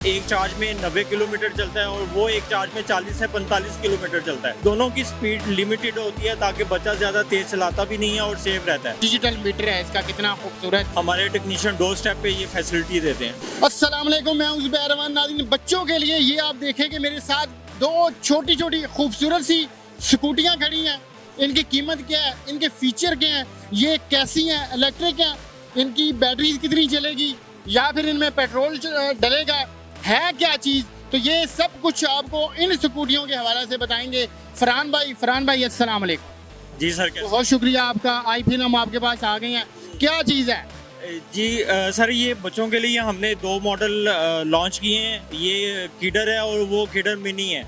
एक चार्ज में 90 किलोमीटर चलता है और वो एक चार्ज में 40 से 45 किलोमीटर चलता है। दोनों की स्पीड लिमिटेड होती है ताकि बच्चा ज़्यादा तेज चलाता भी नहीं है और सेफ रहता है। डिजिटल मीटर है इसका, कितना खूबसूरत। हमारे टेक्नीशियन डोर स्टेप पे ये फैसिलिटी देते हैं। अस्सलाम वालेकुम, मैं हूं ज़ुबैर रहमान। नाज़रीन, बच्चों के लिए ये आप देखें कि मेरे साथ दो छोटी छोटी खूबसूरत सी स्कूटियाँ खड़ी हैं। इनकी कीमत क्या है, इनके फीचर क्या हैं, ये कैसी हैं, इलेक्ट्रिक हैं, इनकी बैटरी कितनी चलेगी या फिर इनमें पेट्रोल डलेगा, है क्या चीज़, तो ये सब कुछ आपको इन स्कूटियों के हवाले से बताएंगे फरहान भाई। अस्सलाम वालेकुम। जी सर। बहुत शुक्रिया आपका, आई फिर हम आपके पास आ गए हैं। क्या चीज़ है? जी सर, ये बच्चों के लिए हमने दो मॉडल लॉन्च किए हैं। ये किडर है और वो किडर मिनी है।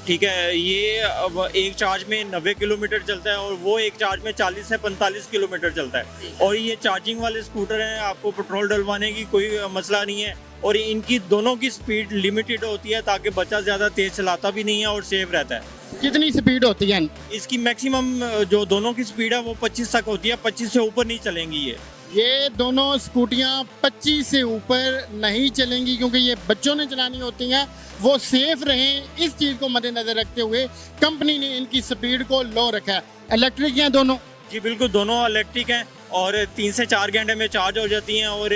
ठीक है, ये अब एक चार्ज में 90 किलोमीटर चलता है और वो एक चार्ज में 40 से 45 किलोमीटर चलता है। और ये चार्जिंग वाले स्कूटर हैं, आपको पेट्रोल डलवाने की कोई मसला नहीं है। और इनकी दोनों की स्पीड लिमिटेड होती है ताकि बच्चा ज़्यादा तेज़ चलाता भी नहीं है और सेफ रहता है। कितनी स्पीड होती है? इसकी मैक्सिमम जो दोनों की स्पीड है वो 25 तक होती है। 25 से ऊपर नहीं चलेंगी ये दोनों स्कूटियाँ 25 से ऊपर नहीं चलेंगी क्योंकि ये बच्चों ने चलानी होती हैं, वो सेफ रहें। इस चीज़ को मद्देनजर रखते हुए कंपनी ने इनकी स्पीड को लो रखा है। इलेक्ट्रिक हैं दोनों? जी बिल्कुल, दोनों इलेक्ट्रिक हैं और 3 से 4 घंटे में चार्ज हो जाती हैं। और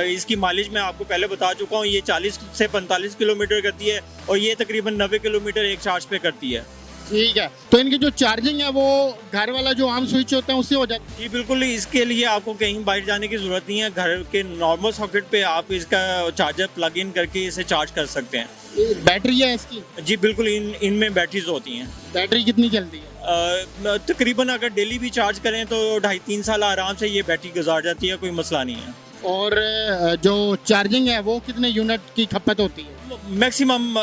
इसकी माइलेज मैं आपको पहले बता चुका हूँ, ये 40 से 45 किलोमीटर करती है और ये तकरीबन 90 किलोमीटर एक चार्ज पे करती है। ठीक है, तो इनकी जो चार्जिंग है वो घर वाला जो आम स्विच होता है उससे हो जाती है? जी बिल्कुल, इसके लिए आपको कहीं बाहर जाने की ज़रूरत नहीं है। घर के नॉर्मल सॉकेट पे आप इसका चार्जर प्लग इन करके इसे चार्ज कर सकते हैं। बैटरी है इसकी? जी बिल्कुल, इनमें बैटरीज होती हैं। बैटरी कितनी चलती है? तकरीबन अगर डेली भी चार्ज करें तो 2.5-3 साल आराम से ये बैटरी गुजार जाती है, कोई मसला नहीं है। और जो चार्जिंग है वो कितने यूनिट की खपत होती है? मैक्सिमम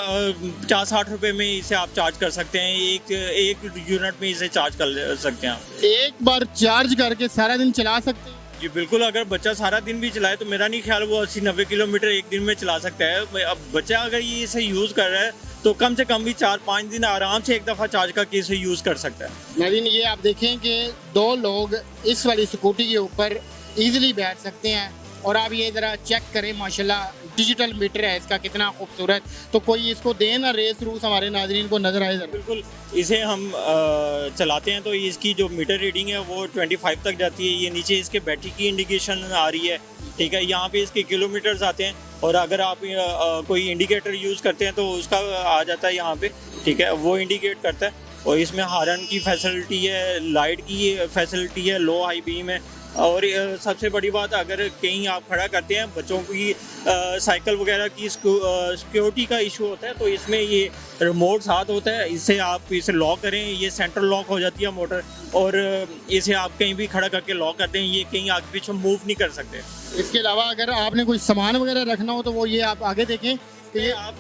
50-60 रुपए में इसे आप चार्ज कर सकते हैं। एक यूनिट में इसे चार्ज कर सकते हैं आप। एक बार चार्ज करके सारा दिन चला सकते हैं? जी बिल्कुल, अगर बच्चा सारा दिन भी चलाए तो मेरा नहीं ख्याल वो 80-90 किलोमीटर एक दिन में चला सकता है। अब बच्चा अगर ये इसे यूज़ कर रहा है तो कम से कम भी 4-5 दिन आराम से एक दफ़ा चार्ज करके इसे यूज़ कर सकता है। नाज़रीन, ये आप देखें कि दो लोग इस वाली स्कूटी के ऊपर इजीली बैठ सकते हैं। और आप ये ज़रा चेक करें, माशाल्लाह डिजिटल मीटर है इसका, कितना खूबसूरत। तो कोई इसको दे ना रेस रूस हमारे नाज़रीन को नज़र आए ज़रा। बिल्कुल, इसे हम चलाते हैं तो इसकी जो मीटर रीडिंग है वो 25 तक जाती है। ये नीचे इसके बैटरी की इंडिकेशन आ रही है। ठीक है, यहाँ पे इसके किलोमीटर्स आते हैं और अगर आप कोई इंडिकेटर यूज़ करते हैं तो उसका आ जाता है यहाँ पे। ठीक है, वो इंडिकेट करता है। और इसमें हॉर्न की फैसिलिटी है, लाइट की फैसिलिटी है, लो हाई बीम है। और सबसे बड़ी बात, अगर कहीं आप खड़ा करते हैं बच्चों की साइकिल वगैरह की सिक्योरिटी का इशू होता है तो इसमें ये रिमोट साथ होता है। इससे आप इसे लॉक करें, ये सेंट्रल लॉक हो जाती है मोटर। और इसे आप कहीं भी खड़ा करके लॉक कर दें, ये कहीं आगे पीछे मूव नहीं कर सकते। इसके अलावा अगर आपने कोई सामान वगैरह रखना हो तो वो ये आप आगे देखें कि आप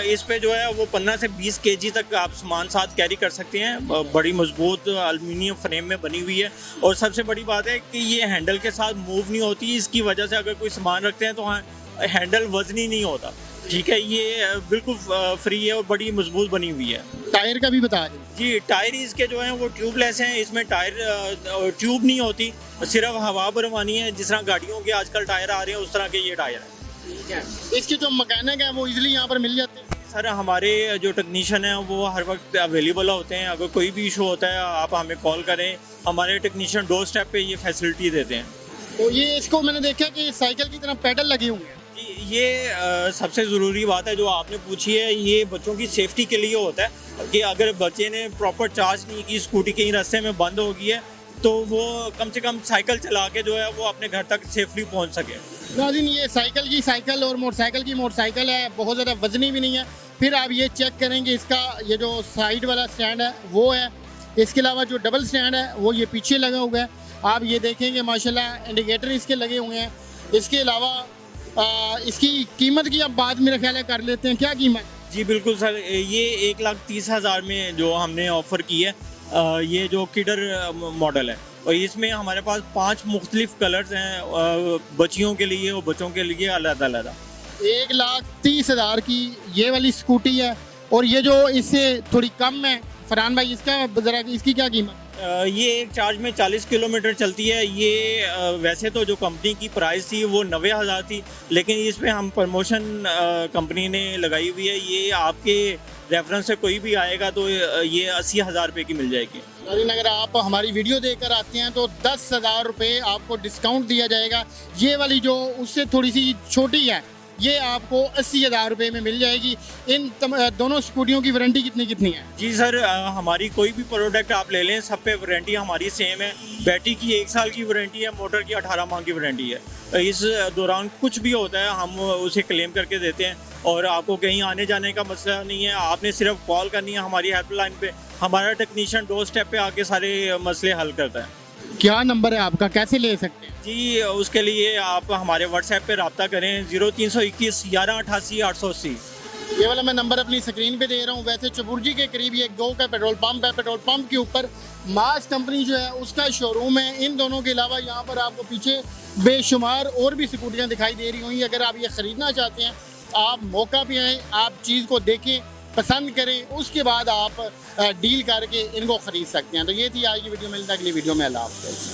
इस पे जो है वो 15 से 20 केजी तक आप सामान साथ कैरी कर सकते हैं। बड़ी मजबूत एल्युमिनियम फ्रेम में बनी हुई है। और सबसे बड़ी बात है कि ये हैंडल के साथ मूव नहीं होती। इसकी वजह से अगर कोई सामान रखते हैं तो हाँ, हैंडल वजनी नहीं होता। ठीक है, ये बिल्कुल फ्री है और बड़ी मजबूत बनी हुई है। टायर का भी बता दें। जी, टायर इसके जो हैं वो ट्यूबलेस हैं। इसमें टायर ट्यूब नहीं होती, सिर्फ हवा भरवानी है। जिस तरह गाड़ियों के आजकल टायर आ रहे हैं उस तरह के ये टायर हैं। इसके जो मैकेनिक है वो इजीली यहाँ पर मिल जाते हैं? सर, हमारे जो टेक्नीशियन हैं वो हर वक्त अवेलेबल होते हैं। अगर कोई भी इशू होता है आप हमें कॉल करें, हमारे टेक्नीशियन डोर स्टेप पे ये फैसिलिटी देते हैं। तो ये इसको मैंने देखा कि साइकिल की तरह पेडल लगे हुए हैं। जी, ये सबसे ज़रूरी बात है जो आपने पूछी है। ये बच्चों की सेफ्टी के लिए होता है कि अगर बच्चे ने प्रॉपर चार्ज नहीं की, स्कूटी कहीं रास्ते में बंद हो गई है तो वो कम से कम साइकिल चला के जो है वो अपने घर तक सेफली पहुंच सके। नाज़रीन, ये साइकिल की साइकिल और मोटरसाइकिल की मोटरसाइकिल है, बहुत ज़्यादा वजनी भी नहीं है। फिर आप ये चेक करेंगे, इसका ये जो साइड वाला स्टैंड है वो है। इसके अलावा जो डबल स्टैंड है वो ये पीछे लगा हुआ है। आप ये देखेंगे माशाल्लाह इंडिकेटर इसके लगे हुए हैं। इसके अलावा इसकी कीमत की अब बाद मेरा ख्याल है कर लेते हैं। क्या कीमत? जी बिल्कुल सर, ये 1,30,000 में जो हमने ऑफ़र की है। ये जो किडर मॉडल है और इसमें हमारे पास 5 मुख्तलिफ कलर्स हैं बच्चियों के लिए और बच्चों के लिए अलग-अलग। 1,30,000 की ये वाली स्कूटी है। और ये जो इससे थोड़ी कम है फरहान भाई, इसका ज़रा इसकी क्या कीमत? ये एक चार्ज में 40 किलोमीटर चलती है। ये वैसे तो जो कंपनी की प्राइस थी वो 90,000 थी, लेकिन इस पे हम प्रमोशन कंपनी ने लगाई हुई है। ये आपके रेफरेंस से कोई भी आएगा तो ये 80,000 रुपये की मिल जाएगी। नाज़रीन, अगर आप हमारी वीडियो देखकर आते हैं तो 10,000 रुपये आपको डिस्काउंट दिया जाएगा। ये वाली जो उससे थोड़ी सी छोटी है ये आपको 80,000 रुपये में मिल जाएगी। इन दोनों स्कूटियों की वारंटी कितनी है? जी सर, हमारी कोई भी प्रोडक्ट आप ले लें, सब पे वारंटी हमारी सेम है। बैटरी की 1 साल की वारंटी है, मोटर की 18 माह की वारंटी है। इस दौरान कुछ भी होता है हम उसे क्लेम करके देते हैं और आपको कहीं आने जाने का मसला नहीं है। आपने सिर्फ कॉल करनी है हमारी हेल्पलाइन पे, हमारा टेक्नीशियन डोर स्टेप पे आके सारे मसले हल करता है। क्या नंबर है आपका, कैसे ले सकते हैं? जी, उसके लिए आप हमारे व्हाट्सएप पे रब्ता करें 0321 11 88 880। ये वाला मैं नंबर अपनी स्क्रीन पे दे रहा हूँ। वैसे चबुर्जी के करीब ये गो का पेट्रोल पंप है। पेट्रोल पंप के ऊपर मास कंपनी जो है उसका शोरूम है। इन दोनों के अलावा यहाँ पर आपको पीछे बेशुमार और भी स्कूटियाँ दिखाई दे रही होंगी। अगर आप ये ख़रीदना चाहते हैं आप मौका पे आएँ, आप चीज़ को देखें, पसंद करें, उसके बाद आप डील करके इनको ख़रीद सकते हैं। तो ये थी आज की वीडियो। मिलता है अगली वीडियो में। अल्लाह हाफ़िज़।